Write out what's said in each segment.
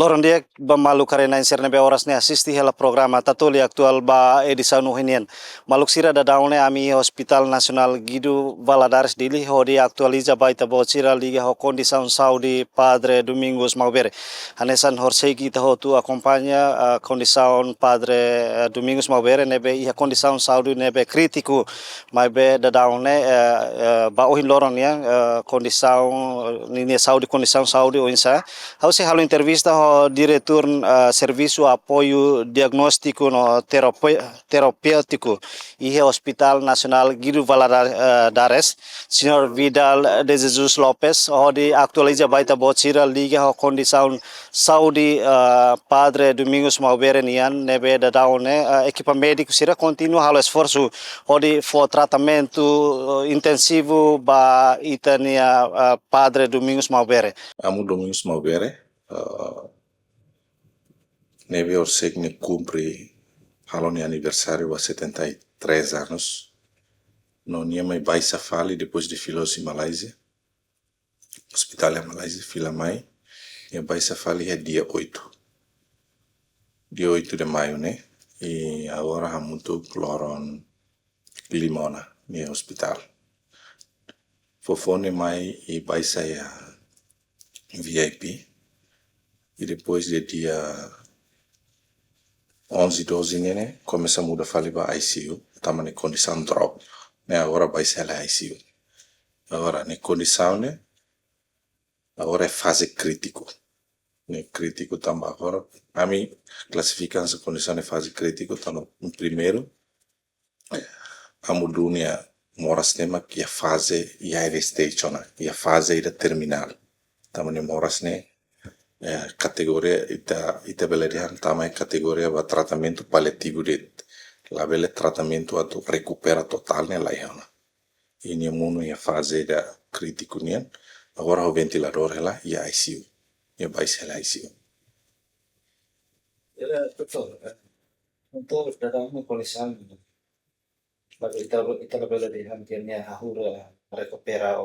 Loron dia malu karena inserne be oras ne asisti hela programa tatoli aktual ba edição hinian. Maluk sira da daune ami Hospital Nasional Guido Valadares dili hodi aktualiza baita bo sira liga ho condição saúde Padre Domingos Maubere. Hanesan horsegi taho tu acompanha a condição Padre Domingos Maubere nebe ia condição saúde nebe crítico mas be da daune ba ohin loron ya condição ni saúde condição saúde o insa. Hau se halo entrevista diretor serviço apoio diagnóstico no terapêutico e Hospital Nacional Guido Valadares, Senhor Vidal de Jesus Lopes, onde atualiza baita bocira liga a condição saúde Padre Domingos Maubere nian nebe da daune equipa médico sira continua halo esforço onde for tratamento intensivo ba itania Padre Domingos Maubere. Amo Domingos Maubere. Neve Orsegni cumpre haloni aniversário há 73 anos. No Niamai Baisa Fali, depois de Filosi Malásia. Hospital em Malásia, Filamai. E Baisa Fali é dia 8. Dia 8 de maio, né? E agora há muito cloron limona no hospital. Fofone mai e Baisa é VIP. E depois de dia 11, 12, né, começa a mudar para ICU, estamos em condição drop, né, agora vai ser a ICU. Agora, na condição, né, agora é fase crítico. Né, crítico também agora, a mim, classificando essa condição de fase crítico, estamos no primeiro, a mudunia mora sistema que a fase e a stage, né, e a fase da terminal. Estamos em moras, né, categoria ita belerihan tama categoria va tratamento paliativo de la bele tratamento a recupera total ne la yana ini muno ya fase da crítico nian agora o ventilador ela e ICU e vai ser ICU Betul. Untuk dalam condição ita belerihan kenya hahura recupera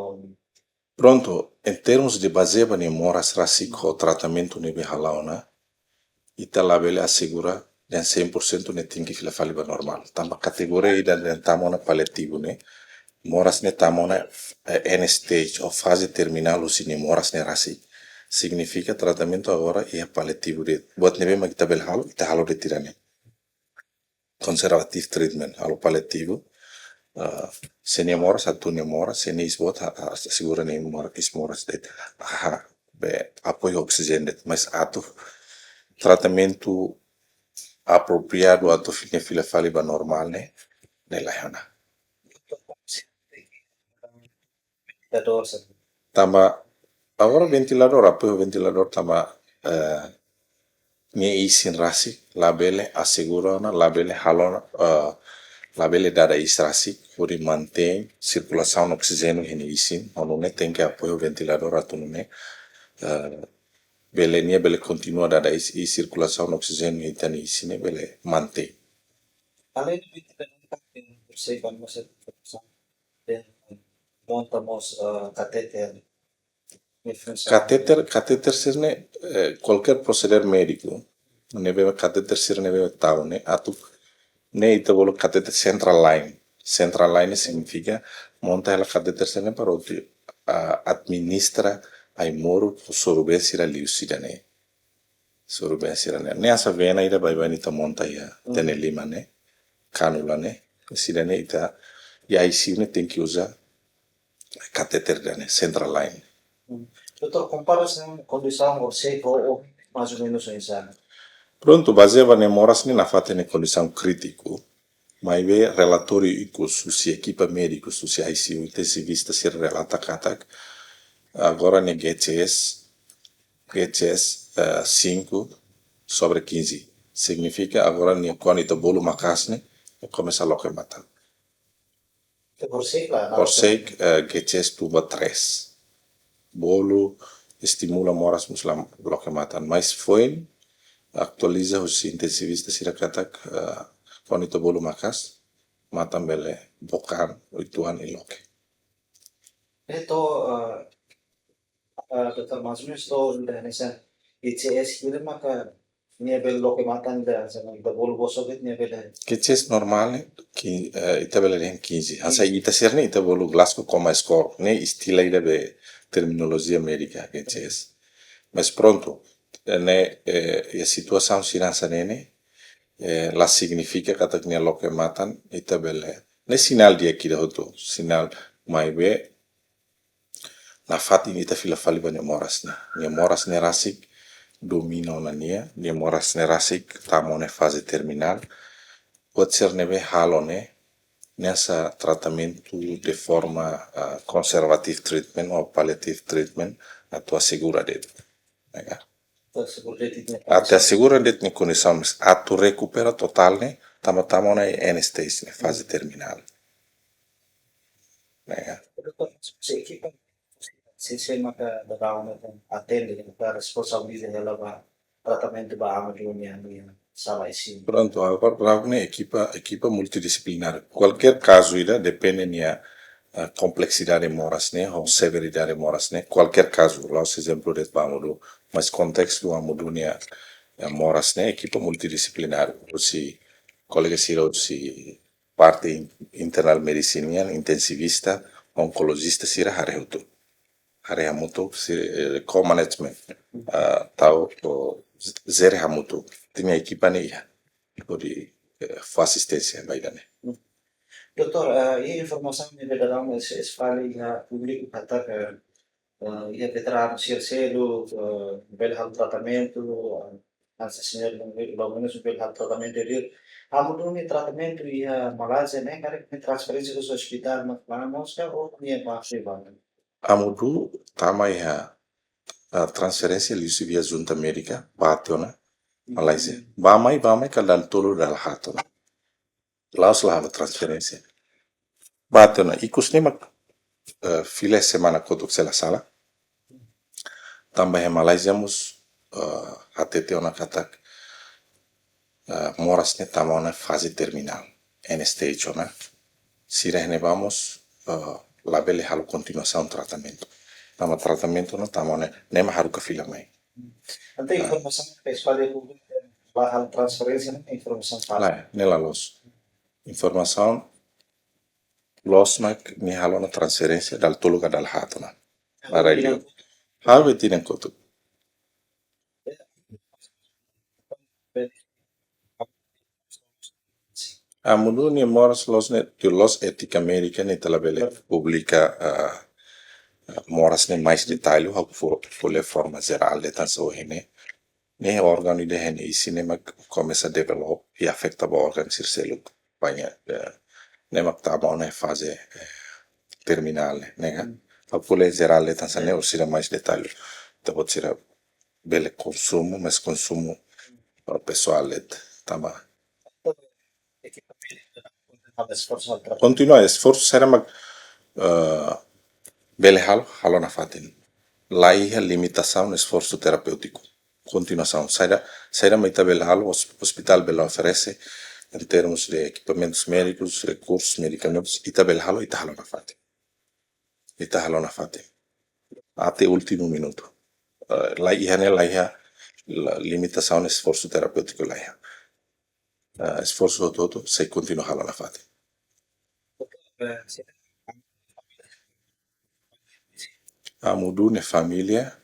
Pronto, em termos de baseia ne moras rasico tratamento ne behalauna ita la bele assegura den 100% ne tingi fila faliba normal tamba categoria ida den tamona paliativo ne moras ne tamona end stage ou fase terminal ou se ne moras ne rasi significa tratamento agora é paliativo de buat nebe ma kita belhalo ita halo de tirane conservative treatment halo paliativo se ne moras atu ne moras se ne isbot segura ne moras de be apoio oxigênio mas atu tratamento apropriado atu fila faliba normal ne nella yana tamba agora ventilador apoio ventilador tamba ne isin rasi labele assegura na labele halona labele dada israsi puri mantém circulação no oxigênio em isin onune tem que apoio ventilador atunune bele nia bele continua dada e circulação no oxigênio itani isine bele mantém além do ventilador você vamos montamos catéter sirne qualquer proceder médico neve catéter sirne neve taune atu ne ita bolo catéter central line significa monta ela catéter sirne para administra ai moro sorube sira liusidane sorube sirane ne asa vena ida bai ita monta ya tene lima ne canula ne sidane ita ya ICU ne tem que usar catéter dane central line. Doutor, comparação condição você ou mais ou menos insano. Pronto, baseava ne moras ne na fate ne condição crítico, mas ve relatório su equipa médico su ICU intensivista se relata katak agora ne GTS 5/15 significa agora ne quando ita bolo macasne começa a loque matar. Orsec GTS 2/3 bolo estimula moras muslam loque matan mas foi actualiza os intensivistas sirakatak quando ita bolo macas matam bele bokan oituan iloque. Itu Dr. Mazmun itu udah nesa ICS kira maka niebel loke matan da sama ita bolu bosok it niebel. Kiches normale, ita bela den 15. Hasa ita sirne ita bolu Glasgow como score. Ne estila ida be terminologia médica kiches. Mas pronto, ne a situação sirança nene, la significa kata knia loke matan ita bela. Ne sinal dia kida hoto, sinal mai be na fati ita fila fali ba ne moras na. Ne moras ne rasik domina ona nia, ne moras ne rasik tamone fase terminal. Pode ser neve halone nessa tratamento de forma conservative treatment ou palliative treatment até segura dele. Até segura dele em condição, mas até recupera total né, tamo na anestesia, fase terminal. Se maka da daun atende para responsabilidade ela ba tratamento ba ama dunia sama isi. Pronto, agora para uma equipa multidisciplinar. Qualquer caso ida depende da complexidade moras né, ou severidade moras né. Qualquer caso, lá os exemplos de Bamudu, mas contexto Bamudunia moras né, equipa multidisciplinar. Se colega se parte internal medicinian, intensivista, oncologista sira harehutu. Harehamutu co-management. Tau zere hamutu. Tinha equipa nih de assistência bailane. Doutor, e informação de dalam espalhe na público kata que ia veterano selo bel hal tratamento ansa senhor bangunan bel hal tratamento dele amudu ni tratamento ia Malaysia né cara que transferência do hospital mas vamos que ou nie masih bangun. Amudu tama ya transferência lisu via junta médica bationa Malaysia. Bamai kadal tolo dal hatona. Laos lah transferência. Bationa ikus ne mak file semana kotuk sela sala. Tambah ya Malaysia mus HTT ona katak moras ne tamona fase terminal. En stage ona. Si rehne vamos labele halu continuação tratamento. Tama tratamento no tamone nema haruka fila mai. Nanti informasi espalhe público hal transferência né informação Lá, nela los. Informação los mak ni halona transferência dal toluga dal hatona. Arayo. Have tinen kotu. Amudu ni moras los ne los ética médica ni talabele publica moras ne mais detalhe how for le forma geral de tanso hene. Ne órgão de hene e cinema começa a develop e afeta o órgão circelo banha ne maktaba na fase terminal né a pole geral de tanso ne usira mais detalhe então pode ser bele consumo mas consumo pessoal tama continua esforço será mag bele halo na fatin lá a limitação no esforço terapêutico continuação saída mais tabelado hospital belo oferece em termos de equipamentos médicos recursos medicamentos e tabelado e halo na fate até o último minuto lá a limitação no esforço terapêutico lá esforço todo se continua halo na fate a mudu ne família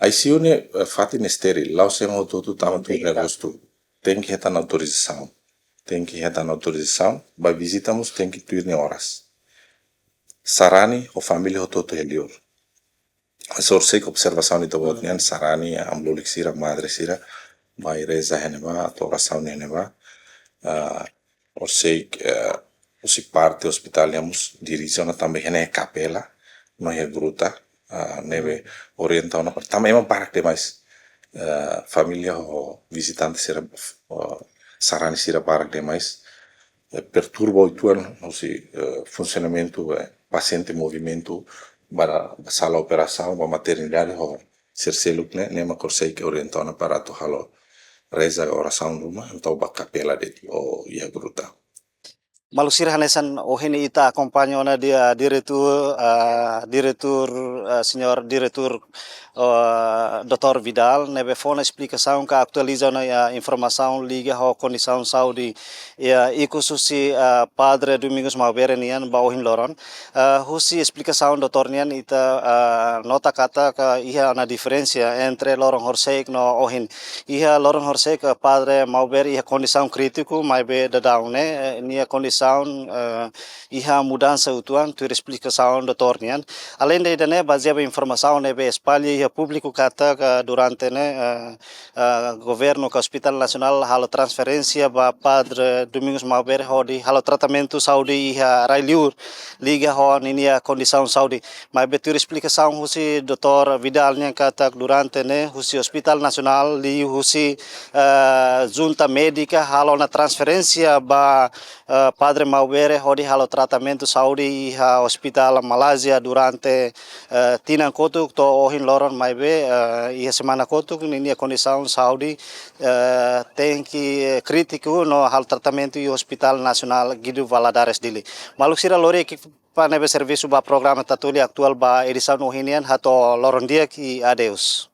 ICU ne fatin estéril, lá o sema todo tava tudo negócio. Tem que retar na autorização. Vai visitamos tem que ir em horas. Sarani o família todo helior. A sorte que observação de todo nian sarani amlulik sira madre sira vai reza heneba, a oração heneba. O sei o se parte hospitaliamos dirige também hene capela, não é gruta. Neve orientar uma também uma parte mais família ou visitante será sarani será para demais perturba o tuan ou se funcionamento paciente movimento para a sala operação para maternidade ou ser seluk né nema corsei que orientar um aparato halo reza oração rumah então ba capela de ou ia gruta. Malusir hanesan ohini ita acompañona dia diretor senhor diretor Dr. Vidal nebe fona explicação que atualiza a informação liga a condição saúde e khususi Padre Domingos Maubere nian bauhin loron husi explicação Dr. nian ita nota kata ka ia na diferença entre lorong horsek no ohin ia lorong horsek Padre Maubere ia condição crítico mas be dadaune nia condição ia mudança utuan tu explicação Dr. nian além de dane baseada informação nebe espalha ia público kata que durante governo que Hospital Nacional halo transferência ba Padre Domingos Maubere hodi halo tratamento saúde ia railiur liga ho ninia condição saúde mas betul explicação husi Dr. Vidal nya kata durante husi Hospital Nacional li husi junta médica halo na transferência ba Padre Maubere hodi halo tratamento saúde ia Hospital Malaysia durante tinan kotuk to ohin loron mai be ia semana kotuk ninia condição saúde tem que crítico no hal tratamento e Hospital Nacional Guido Valadares dili maluk sira lori que para serviço ba programa tatuli atual ba edição no hinian hato loron dia que adeus